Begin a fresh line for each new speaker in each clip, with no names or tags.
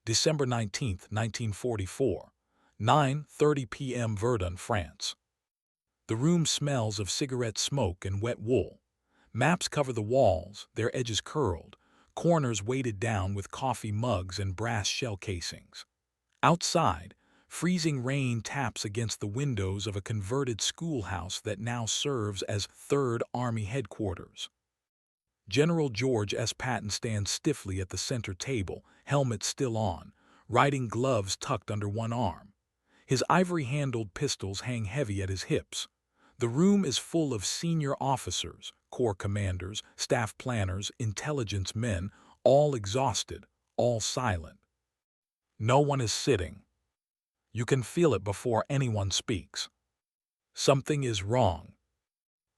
December 19, 1944, 9:30 p.m. Verdun, France. The room smells of cigarette smoke and wet wool. Maps cover the walls, their edges curled, corners weighted down with coffee mugs and brass shell casings. Outside, freezing rain taps against the windows of a converted schoolhouse that now serves as 3rd Army headquarters. General George S. Patton stands stiffly at the center table, helmet still on, riding gloves tucked under one arm. His ivory-handled pistols hang heavy at his hips. The room is full of senior officers, corps commanders, staff planners, intelligence men, all exhausted, all silent. No one is sitting. You can feel it before anyone speaks. Something is wrong.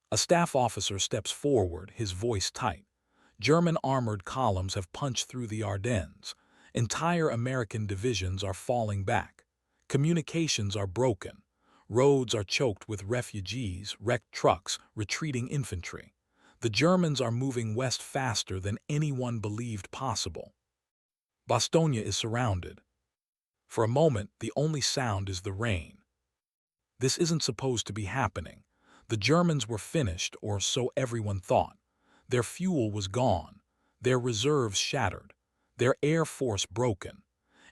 A staff officer steps forward, his voice tight. German armored columns have punched through the Ardennes. Entire American divisions are falling back. Communications are broken. Roads are choked with refugees, wrecked trucks, retreating infantry. The Germans are moving west faster than anyone believed possible. Bastogne is surrounded. For a moment, the only sound is the rain. This isn't supposed to be happening. The Germans were finished, or so everyone thought. Their fuel was gone, their reserves shattered, their air force broken.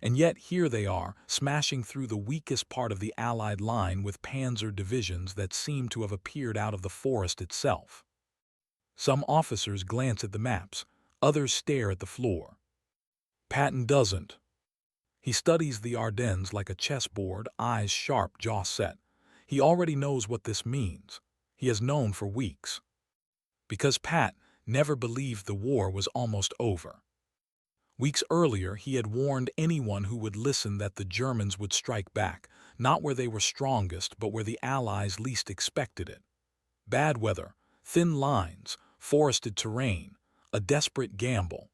And yet here they are, smashing through the weakest part of the Allied line with panzer divisions that seem to have appeared out of the forest itself. Some officers glance at the maps, others stare at the floor. Patton doesn't. He studies the Ardennes like a chessboard, eyes sharp, jaw set. He already knows what this means. He has known for weeks. Because Pat never believed the war was almost over. Weeks earlier, he had warned anyone who would listen that the Germans would strike back, not where they were strongest, but where the Allies least expected it. Bad weather, thin lines, forested terrain, a desperate gamble.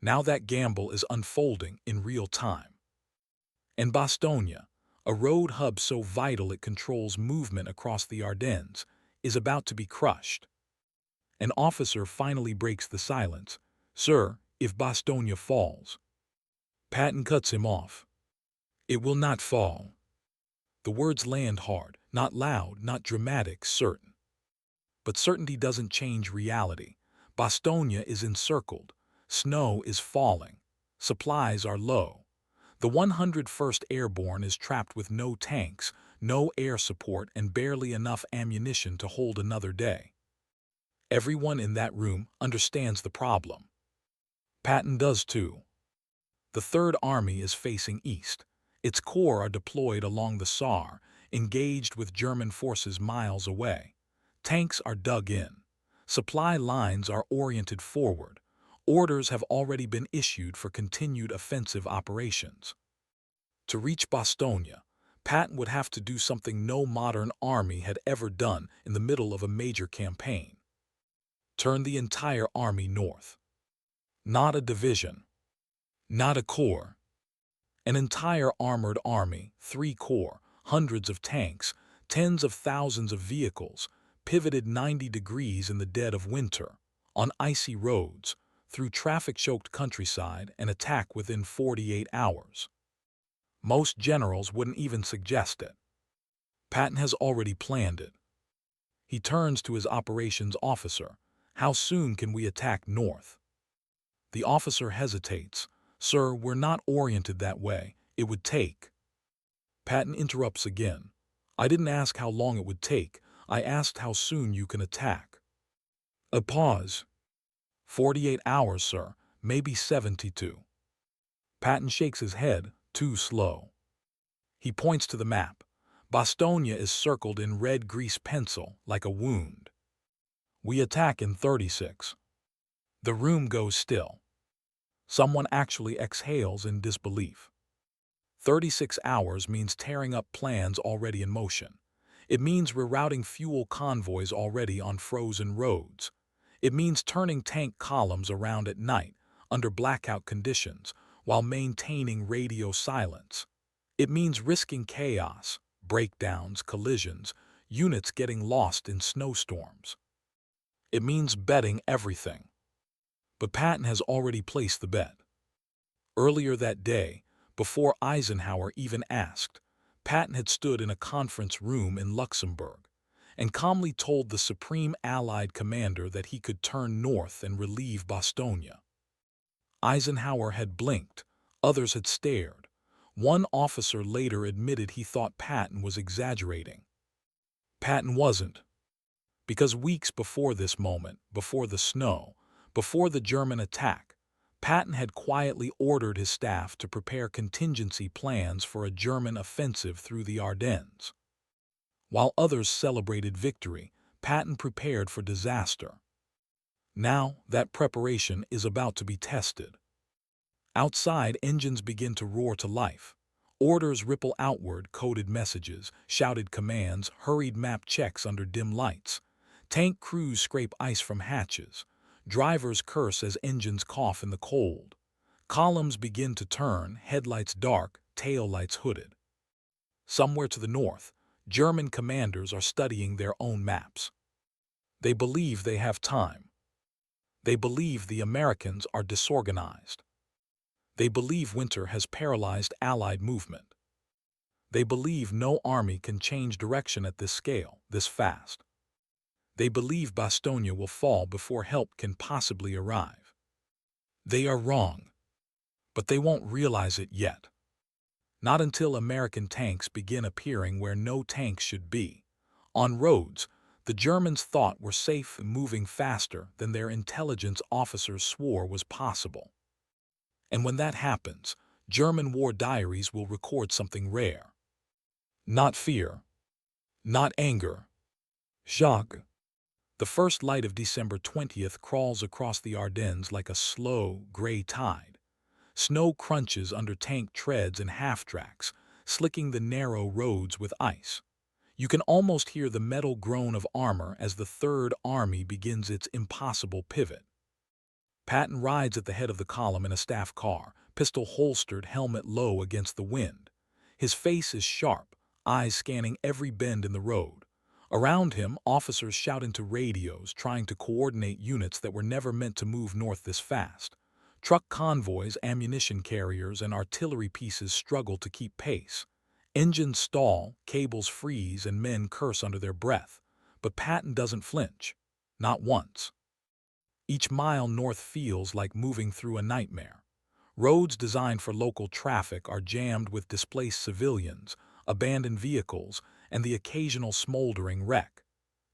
Now that gamble is unfolding in real time. And Bastogne, a road hub so vital it controls movement across the Ardennes, is about to be crushed. An officer finally breaks the silence. "Sir, if Bastogne falls..." Patton cuts him off. "It will not fall." The words land hard, not loud, not dramatic, certain. But certainty doesn't change reality. Bastogne is encircled. Snow is falling. Supplies are low. The 101st Airborne is trapped with no tanks, no air support, and barely enough ammunition to hold another day. Everyone in that room understands the problem. Patton does too. The 3rd Army is facing east. Its corps are deployed along the Saar, engaged with German forces miles away. Tanks are dug in. Supply lines are oriented forward. Orders have already been issued for continued offensive operations. To reach Bastogne, Patton would have to do something no modern army had ever done in the middle of a major campaign. Turn the entire army north. Not a division. Not a corps. An entire armored army, 3 corps, hundreds of tanks, tens of thousands of vehicles, pivoted 90 degrees in the dead of winter, on icy roads, through traffic-choked countryside, and attack within 48 hours. Most generals wouldn't even suggest it. Patton has already planned it. He turns to his operations officer. "How soon can we attack north?" The officer hesitates. "Sir, we're not oriented that way. It would take..." Patton interrupts again. "I didn't ask how long it would take. I asked how soon you can attack." A pause. 48 hours, sir. Maybe 72. Patton shakes his head. Too slow. He points to the map. Bastogne is circled in red grease pencil, like a wound. "We attack in 36. The room goes still. Someone actually exhales in disbelief. 36 hours means tearing up plans already in motion. It means rerouting fuel convoys already on frozen roads. It means turning tank columns around at night, under blackout conditions, while maintaining radio silence. It means risking chaos, breakdowns, collisions, units getting lost in snowstorms. It means betting everything. But Patton has already placed the bet. Earlier that day, before Eisenhower even asked, Patton had stood in a conference room in Luxembourg and calmly told the Supreme Allied commander that he could turn north and relieve Bastogne. Eisenhower had blinked, others had stared. One officer later admitted he thought Patton was exaggerating. Patton wasn't, because weeks before this moment, before the snow, before the German attack, Patton had quietly ordered his staff to prepare contingency plans for a German offensive through the Ardennes. While others celebrated victory, Patton prepared for disaster. Now that preparation is about to be tested. Outside, engines begin to roar to life. Orders ripple outward, coded messages, shouted commands, hurried map checks under dim lights. Tank crews scrape ice from hatches. Drivers curse as engines cough in the cold. Columns begin to turn, headlights dark, taillights hooded. Somewhere to the north, German commanders are studying their own maps. They believe they have time. They believe the Americans are disorganized. They believe winter has paralyzed Allied movement. They believe no army can change direction at this scale, this fast. They believe Bastogne will fall before help can possibly arrive. They are wrong, but they won't realize it yet. Not until American tanks begin appearing where no tanks should be. On roads, the Germans thought were safe and moving faster than their intelligence officers swore was possible. And when that happens, German war diaries will record something rare. Not fear, not anger, shock. The first light of December 20th crawls across the Ardennes like a slow, gray tide. Snow crunches under tank treads and half-tracks, slicking the narrow roads with ice. You can almost hear the metal groan of armor as the Third Army begins its impossible pivot. Patton rides at the head of the column in a staff car, pistol holstered, helmet low against the wind. His face is sharp, eyes scanning every bend in the road. Around him, officers shout into radios, trying to coordinate units that were never meant to move north this fast. Truck convoys, ammunition carriers, and artillery pieces struggle to keep pace. Engines stall, cables freeze, and men curse under their breath. But Patton doesn't flinch. Not once. Each mile north feels like moving through a nightmare. Roads designed for local traffic are jammed with displaced civilians, abandoned vehicles, and the occasional smoldering wreck.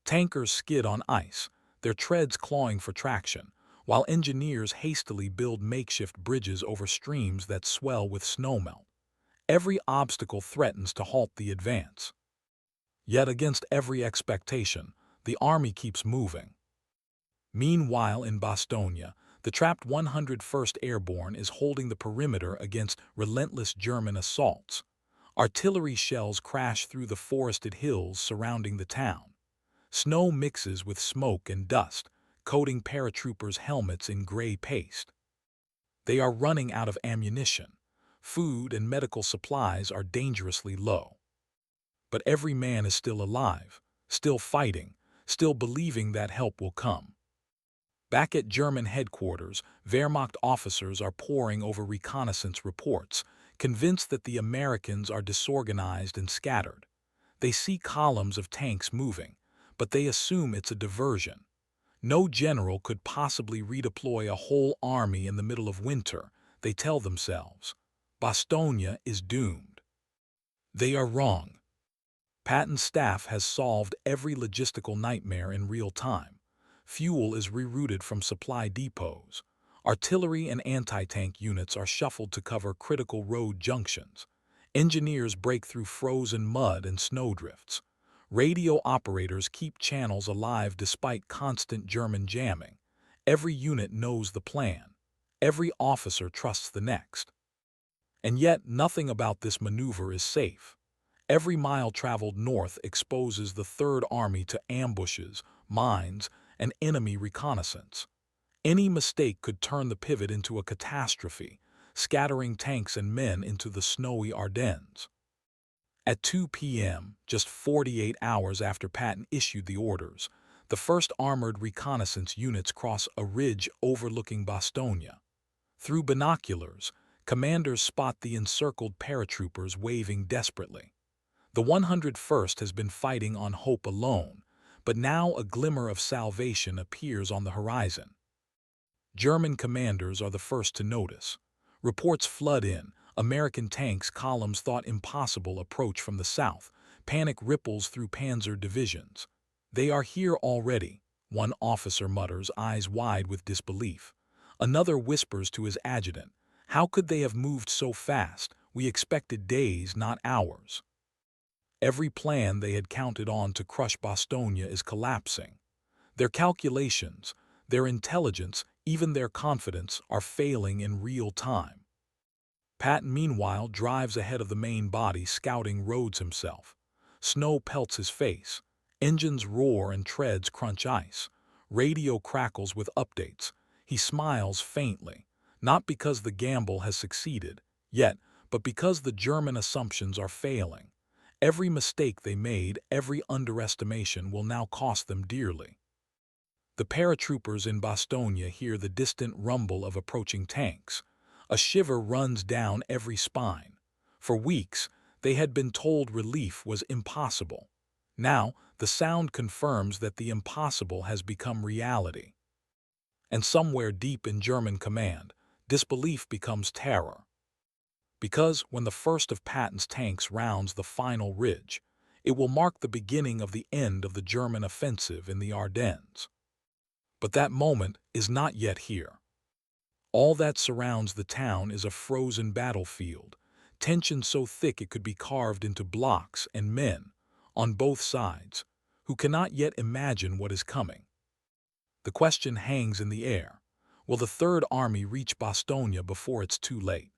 Tankers skid on ice, their treads clawing for traction, while engineers hastily build makeshift bridges over streams that swell with snowmelt. Every obstacle threatens to halt the advance. Yet against every expectation, the army keeps moving. Meanwhile, in Bastogne, the trapped 101st Airborne is holding the perimeter against relentless German assaults. Artillery shells crash through the forested hills surrounding the town. Snow mixes with smoke and dust, coating paratroopers' helmets in gray paste. They are running out of ammunition. Food and medical supplies are dangerously low. But every man is still alive, still fighting, still believing that help will come. Back at German headquarters, Wehrmacht officers are poring over reconnaissance reports, convinced that the Americans are disorganized and scattered. They see columns of tanks moving, but they assume it's a diversion. No general could possibly redeploy a whole army in the middle of winter, they tell themselves. Bastogne is doomed. They are wrong. Patton's staff has solved every logistical nightmare in real time. Fuel is rerouted from supply depots. Artillery and anti-tank units are shuffled to cover critical road junctions. Engineers break through frozen mud and snowdrifts. Radio operators keep channels alive despite constant German jamming. Every unit knows the plan. Every officer trusts the next. And yet, nothing about this maneuver is safe. Every mile traveled north exposes the Third Army to ambushes, mines, and enemy reconnaissance. Any mistake could turn the pivot into a catastrophe, scattering tanks and men into the snowy Ardennes. At 2 p.m., just 48 hours after Patton issued the orders, the first armored reconnaissance units cross a ridge overlooking Bastogne. Through binoculars, Commanders spot the encircled paratroopers waving desperately. The 101st has been fighting on hope alone, but now a glimmer of salvation appears on the horizon. German commanders are the first to notice. Reports flood in. American tanks columns thought impossible approach from the south. Panic ripples through panzer divisions. They are here already, one officer mutters, eyes wide with disbelief. Another whispers to his adjutant, "How could they have moved so fast? We expected days, not hours." Every plan they had counted on to crush Bastogne is collapsing. Their calculations, their intelligence, even their confidence are failing in real time. Patton, meanwhile, drives ahead of the main body, scouting roads himself. Snow pelts his face. Engines roar and treads crunch ice. Radio crackles with updates. He smiles faintly, not because the gamble has succeeded, yet, but because the German assumptions are failing. Every mistake they made, every underestimation will now cost them dearly. The paratroopers in Bastogne hear the distant rumble of approaching tanks. A shiver runs down every spine. For weeks, they had been told relief was impossible. Now, the sound confirms that the impossible has become reality. And somewhere deep in German command, disbelief becomes terror. Because when the first of Patton's tanks rounds the final ridge, it will mark the beginning of the end of the German offensive in the Ardennes. But that moment is not yet here. All that surrounds the town is a frozen battlefield, tension so thick it could be carved into blocks, and men, on both sides, who cannot yet imagine what is coming. The question hangs in the air. Will the Third Army reach Bastogne before it's too late?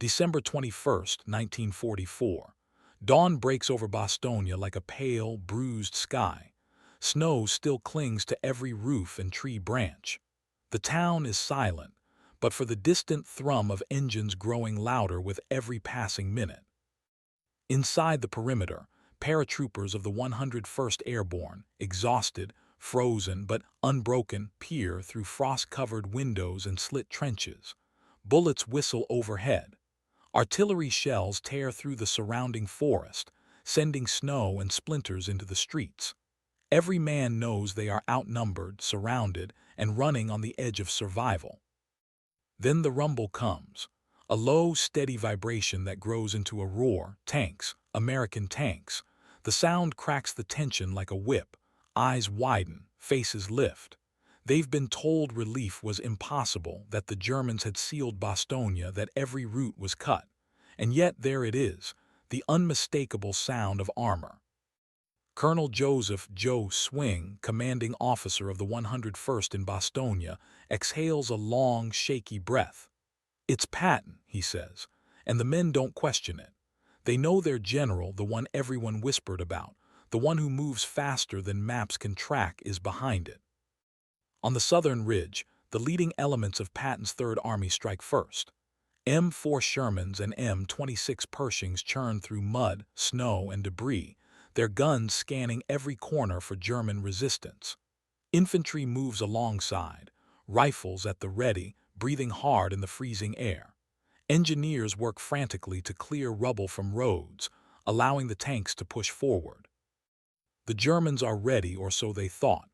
December 21st, 1944. Dawn breaks over Bastogne like a pale, bruised sky. Snow still clings to every roof and tree branch. The town is silent, but for the distant thrum of engines growing louder with every passing minute. Inside the perimeter, paratroopers of the 101st Airborne, exhausted, frozen but unbroken, peer through frost-covered windows and slit trenches. Bullets whistle overhead. Artillery shells tear through the surrounding forest, sending snow and splinters into the streets. Every man knows they are outnumbered, surrounded, and running on the edge of survival. Then the rumble comes, a low, steady vibration that grows into a roar. Tanks, American tanks. The sound cracks the tension like a whip. Eyes widen, faces lift. They've been told relief was impossible, that the Germans had sealed Bastogne, that every route was cut. And yet there it is, the unmistakable sound of armor. Colonel Joseph "Joe" Swing, commanding officer of the 101st in Bastogne, exhales a long, shaky breath. "It's Patton," he says, and the men don't question it. They know their general, the one everyone whispered about, the one who moves faster than maps can track, is behind it. On the southern ridge, the leading elements of Patton's Third Army strike first. M4 Shermans and M26 Pershings churn through mud, snow, and debris, their guns scanning every corner for German resistance. Infantry moves alongside, rifles at the ready, breathing hard in the freezing air. Engineers work frantically to clear rubble from roads, allowing the tanks to push forward. The Germans are ready, or so they thought.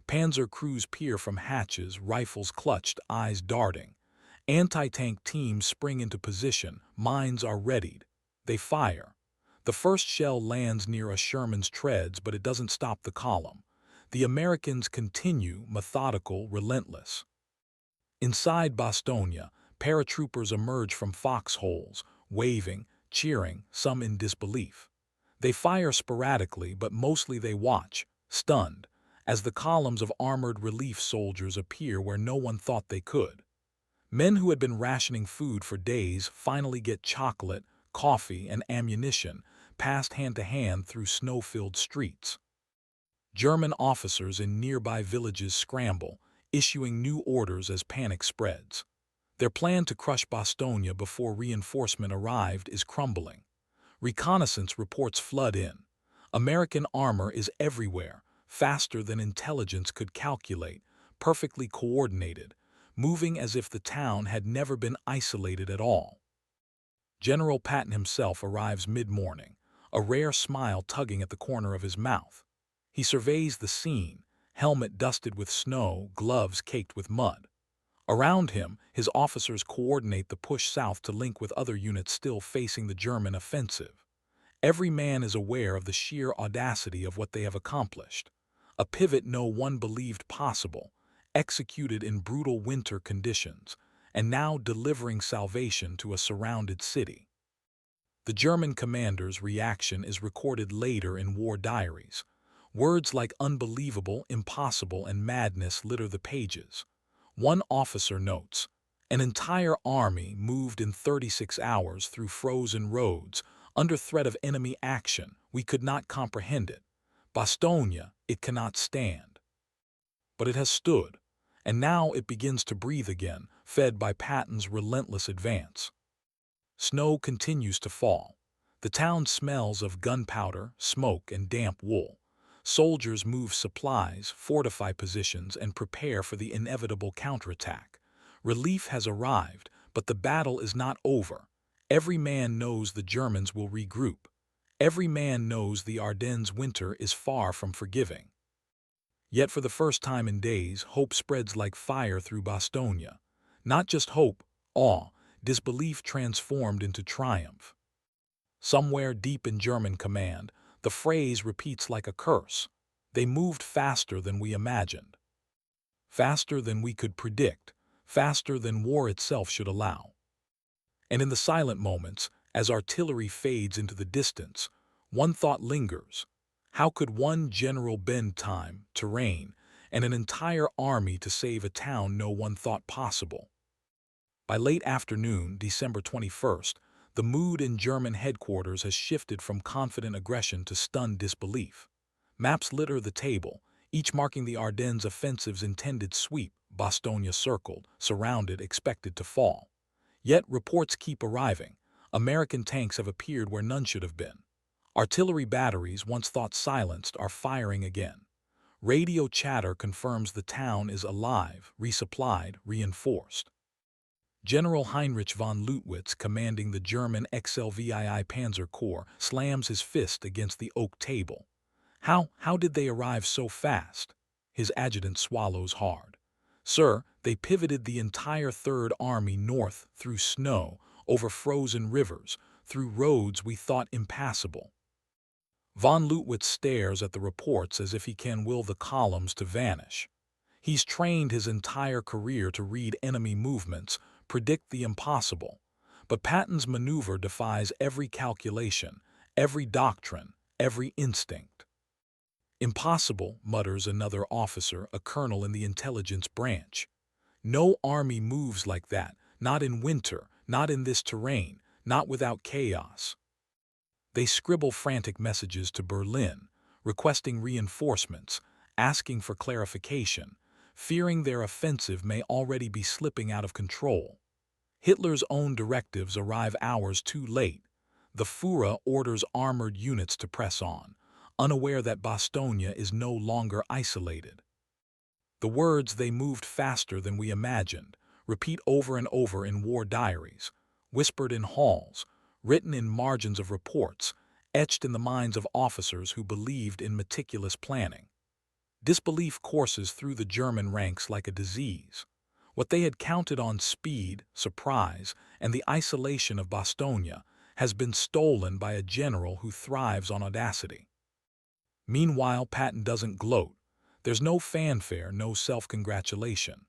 Panzer crews peer from hatches, rifles clutched, eyes darting. Anti-tank teams spring into position, mines are readied. They fire. The first shell lands near a Sherman's treads, but it doesn't stop the column. The Americans continue, methodical, relentless. Inside Bastogne, paratroopers emerge from foxholes, waving, cheering, some in disbelief. They fire sporadically, but mostly they watch, stunned, as the columns of armored relief soldiers appear where no one thought they could. Men who had been rationing food for days finally get chocolate, coffee, and ammunition, passed hand to hand through snow-filled streets. German officers in nearby villages scramble, issuing new orders as panic spreads. Their plan to crush Bastogne before reinforcement arrived is crumbling. Reconnaissance reports flood in. American armor is everywhere, faster than intelligence could calculate, perfectly coordinated, moving as if the town had never been isolated at all. General Patton himself arrives mid-morning, a rare smile tugging at the corner of his mouth. He surveys the scene, helmet dusted with snow, gloves caked with mud. Around him, his officers coordinate the push south to link with other units still facing the German offensive. Every man is aware of the sheer audacity of what they have accomplished. A pivot no one believed possible, executed in brutal winter conditions, and now delivering salvation to a surrounded city. The German commander's reaction is recorded later in war diaries. Words like unbelievable, impossible, and madness litter the pages. One officer notes, "An entire army moved in 36 hours through frozen roads, under threat of enemy action. We could not comprehend it. Bastogne, it cannot stand." But it has stood, and now it begins to breathe again, fed by Patton's relentless advance. Snow continues to fall. The town smells of gunpowder, smoke, and damp wool. Soldiers move supplies, fortify positions, and prepare for the inevitable counterattack. Relief has arrived, but the battle is not over. Every man knows the Germans will regroup. Every man knows the Ardennes winter is far from forgiving. Yet for the first time in days, hope spreads like fire through Bastogne. Not just hope, awe, disbelief transformed into triumph. Somewhere deep in German command, the phrase repeats like a curse. They moved faster than we imagined. Faster than we could predict. Faster than war itself should allow. And in the silent moments, as artillery fades into the distance, one thought lingers. How could one general bend time, terrain, and an entire army to save a town no one thought possible? By late afternoon, December 21st, the mood in German headquarters has shifted from confident aggression to stunned disbelief. Maps litter the table, each marking the Ardennes offensive's intended sweep, Bastogne circled, surrounded, expected to fall. Yet reports keep arriving. American tanks have appeared where none should have been. Artillery batteries, once thought silenced, are firing again. Radio chatter confirms the town is alive, resupplied, reinforced. General Heinrich von Leutwitz, commanding the German WWII Panzer Corps, slams his fist against the oak table. How did they arrive so fast? His adjutant swallows hard. "Sir, they pivoted the entire Third Army north through snow, over frozen rivers, through roads we thought impassable." Von Leutwitz stares at the reports as if he can will the columns to vanish. He's trained his entire career to read enemy movements, predict the impossible. But Patton's maneuver defies every calculation, every doctrine, every instinct. "Impossible," mutters another officer, a colonel in the intelligence branch. "No army moves like that, not in winter, not in this terrain, not without chaos." They scribble frantic messages to Berlin, requesting reinforcements, asking for clarification, fearing their offensive may already be slipping out of control. Hitler's own directives arrive hours too late. The Führer orders armored units to press on, unaware that Bastogne is no longer isolated. The words "they moved faster than we imagined" repeat over and over in war diaries, whispered in halls, written in margins of reports, etched in the minds of officers who believed in meticulous planning. Disbelief courses through the German ranks like a disease. What they had counted on, speed, surprise, and the isolation of Bastogne, has been stolen by a general who thrives on audacity. Meanwhile, Patton doesn't gloat. There's no fanfare, no self-congratulation.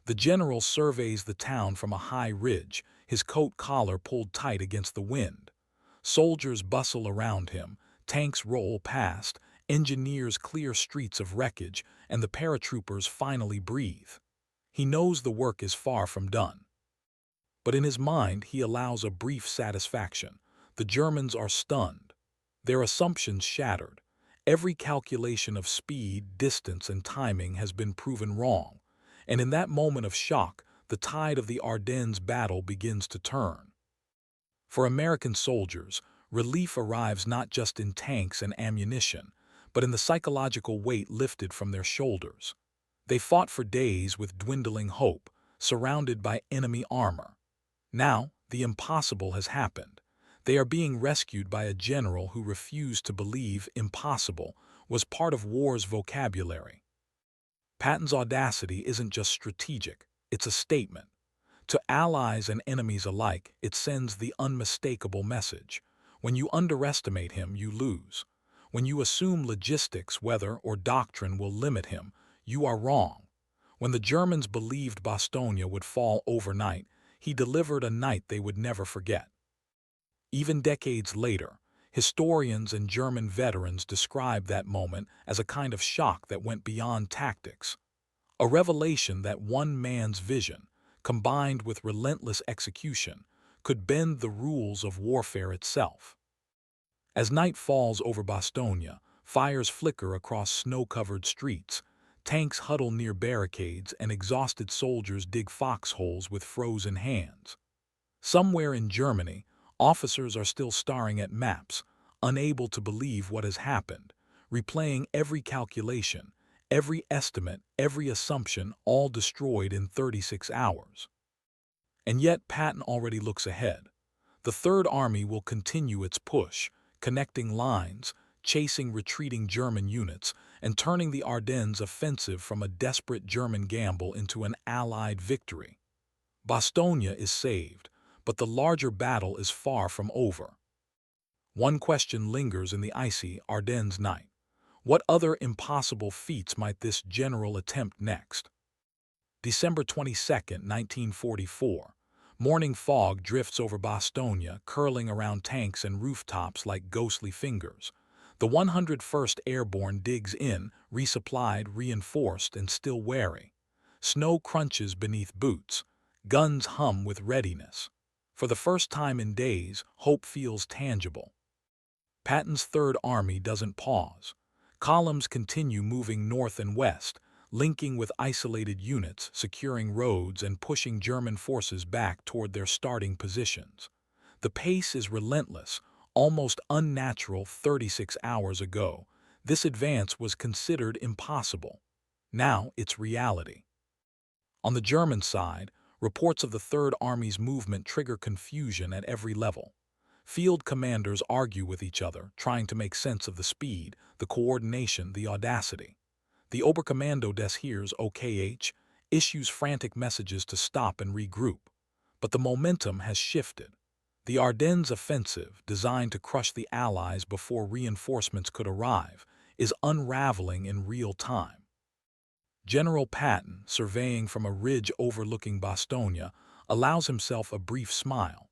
The general surveys the town from a high ridge, his coat collar pulled tight against the wind. Soldiers bustle around him, tanks roll past, engineers clear streets of wreckage, and the paratroopers finally breathe. He knows the work is far from done. But in his mind, he allows a brief satisfaction. The Germans are stunned. Their assumptions shattered. Every calculation of speed, distance, and timing has been proven wrong. And in that moment of shock, the tide of the Ardennes battle begins to turn. For American soldiers, relief arrives not just in tanks and ammunition, but in the psychological weight lifted from their shoulders. They fought for days with dwindling hope, surrounded by enemy armor. Now, the impossible has happened. They are being rescued by a general who refused to believe impossible was part of war's vocabulary. Patton's audacity isn't just strategic, it's a statement. To allies and enemies alike, it sends the unmistakable message. When you underestimate him, you lose. When you assume logistics, weather, or doctrine will limit him, you are wrong. When the Germans believed Bastogne would fall overnight, he delivered a night they would never forget. Even decades later, historians and German veterans describe that moment as a kind of shock that went beyond tactics. A revelation that one man's vision, combined with relentless execution, could bend the rules of warfare itself. As night falls over Bastogne, fires flicker across snow-covered streets, tanks huddle near barricades, and exhausted soldiers dig foxholes with frozen hands. Somewhere in Germany, officers are still staring at maps, unable to believe what has happened, replaying every calculation, every estimate, every assumption, all destroyed in 36 hours. And yet Patton already looks ahead. The Third Army will continue its push, connecting lines, chasing retreating German units, and turning the Ardennes offensive from a desperate German gamble into an Allied victory. Bastogne is saved, but the larger battle is far from over. One question lingers in the icy Ardennes night. What other impossible feats might this general attempt next? December 22, 1944. Morning fog drifts over Bastogne, curling around tanks and rooftops like ghostly fingers. The 101st Airborne digs in, resupplied, reinforced, and still wary. Snow crunches beneath boots. Guns hum with readiness. For the first time in days, hope feels tangible. Patton's Third Army doesn't pause. Columns continue moving north and west, linking with isolated units, securing roads, and pushing German forces back toward their starting positions. The pace is relentless, almost unnatural. 36 hours ago, this advance was considered impossible. Now it's reality. On the German side, reports of the Third Army's movement trigger confusion at every level. Field commanders argue with each other, trying to make sense of the speed, the coordination, the audacity. The Oberkommando des Heers OKH issues frantic messages to stop and regroup. But the momentum has shifted. The Ardennes offensive, designed to crush the Allies before reinforcements could arrive, is unraveling in real time. General Patton, surveying from a ridge overlooking Bastogne, allows himself a brief smile.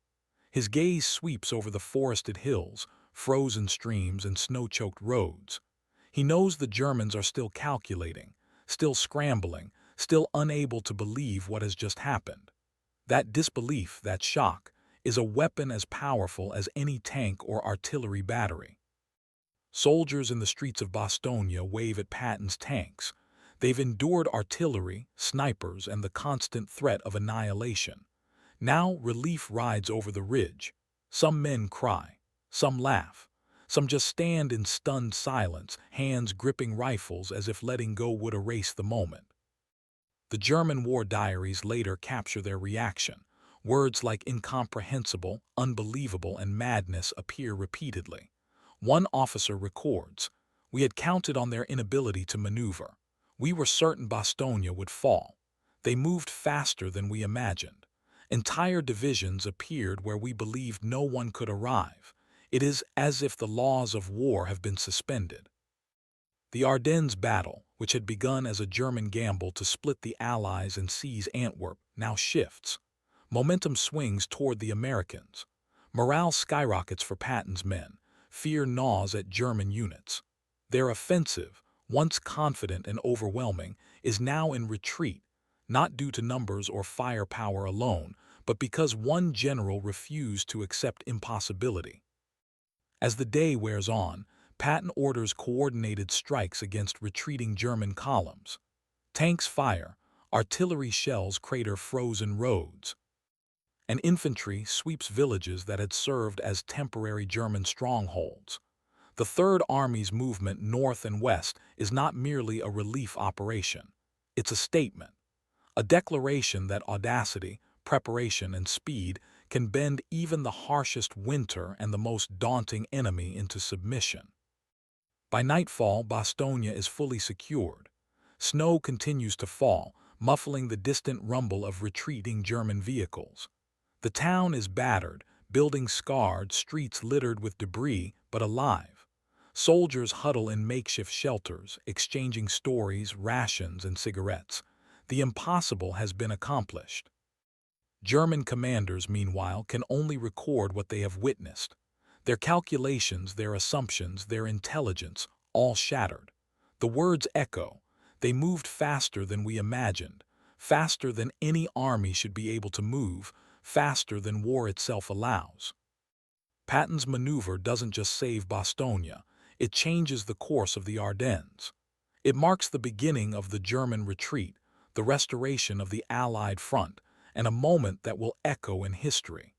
His gaze sweeps over the forested hills, frozen streams, and snow-choked roads. He knows the Germans are still calculating, still scrambling, still unable to believe what has just happened. That disbelief, that shock, is a weapon as powerful as any tank or artillery battery. Soldiers in the streets of Bastogne wave at Patton's tanks. They've endured artillery, snipers, and the constant threat of annihilation. Now relief rides over the ridge. Some men cry, some laugh, some just stand in stunned silence, hands gripping rifles as if letting go would erase the moment. The German war diaries later capture their reaction. Words like incomprehensible, unbelievable, and madness appear repeatedly. One officer records, "We had counted on their inability to maneuver. We were certain Bastogne would fall. They moved faster than we imagined. Entire divisions appeared where we believed no one could arrive. It is as if the laws of war have been suspended." The Ardennes battle, which had begun as a German gamble to split the Allies and seize Antwerp, now shifts. Momentum swings toward the Americans. Morale skyrockets for Patton's men. Fear gnaws at German units. Their offensive, once confident and overwhelming, is now in retreat, not due to numbers or firepower alone, but because one general refused to accept impossibility. As the day wears on, Patton orders coordinated strikes against retreating German columns. Tanks fire, artillery shells crater frozen roads, and infantry sweeps villages that had served as temporary German strongholds. The Third Army's movement north and west is not merely a relief operation. It's a statement. A declaration that audacity, preparation, and speed can bend even the harshest winter and the most daunting enemy into submission. By nightfall, Bastogne is fully secured. Snow continues to fall, muffling the distant rumble of retreating German vehicles. The town is battered, buildings scarred, streets littered with debris, but alive. Soldiers huddle in makeshift shelters, exchanging stories, rations, and cigarettes. The impossible has been accomplished. German commanders, meanwhile, can only record what they have witnessed. Their calculations, their assumptions, their intelligence, all shattered. The words echo. They moved faster than we imagined, faster than any army should be able to move, faster than war itself allows. Patton's maneuver doesn't just save Bastogne, it changes the course of the Ardennes. It marks the beginning of the German retreat, the restoration of the Allied front, and a moment that will echo in history.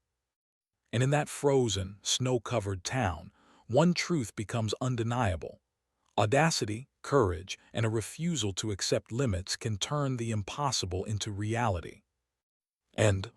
And in that frozen, snow-covered town, one truth becomes undeniable. Audacity, courage, and a refusal to accept limits can turn the impossible into reality. End